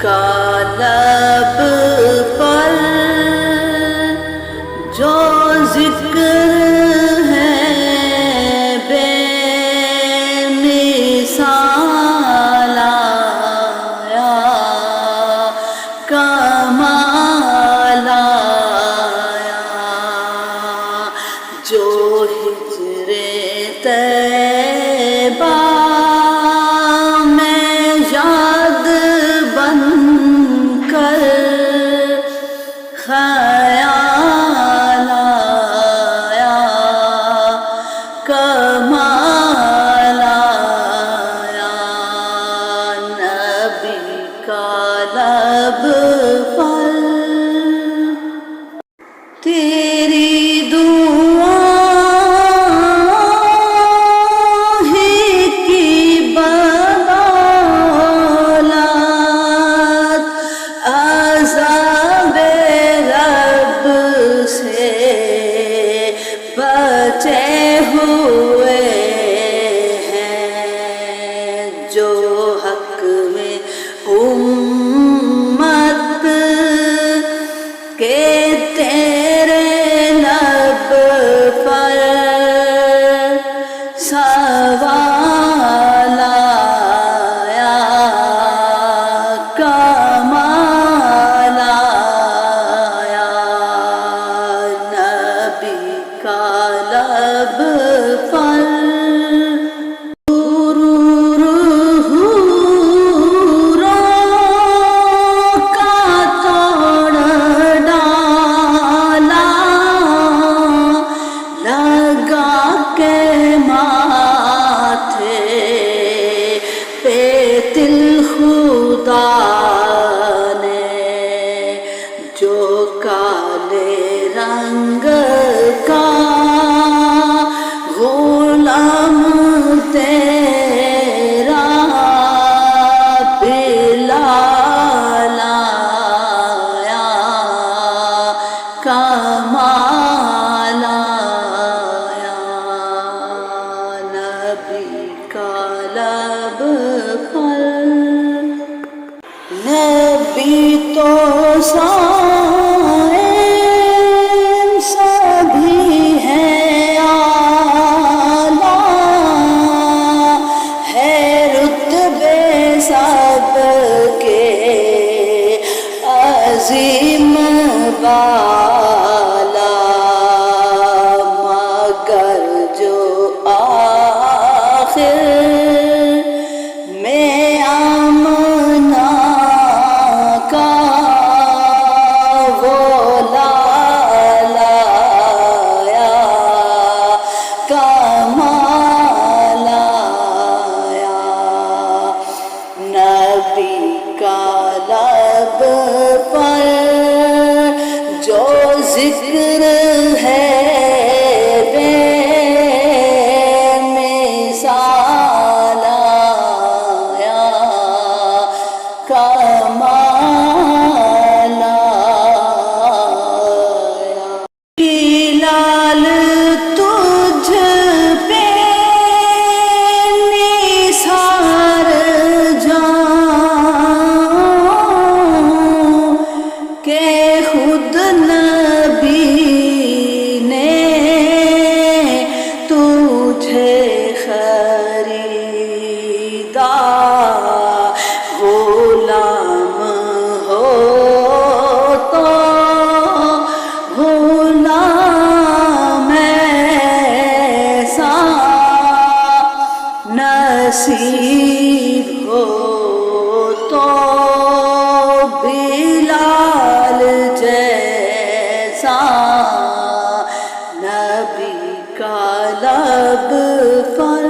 کا لب پر جو ذکر ہے بے مثال آیا کمال آیا جو ہجر طیبہ میں یاد بن کر خیال آیا کمال آیا نبی کا لب پر تیری دعا ہی کی بدولت عذاب رب سے بچے ہوئے ہیں جو حق میں امت کے تیرے لب پر سوال آیا کمال آیا نبی کا لب پر خدا نے جو کالے رنگ کا غلام تیرا بلال آیا کمال آیا نبی کا لب پر نبی تو صائم سبھی ہیں اعلیٰ ہے رتبے سب کے عظیم بالا مگر جو آخر میں نبی کا لب پر جو ذکر ہے بے مثال آیا کمال آیا لال تجھ پہ نثار کہ خود نبی نے تجھے خریدا غلام ہو تو غلام ایسا نصیب ہو تو بلال جیسا نبی کا لب پر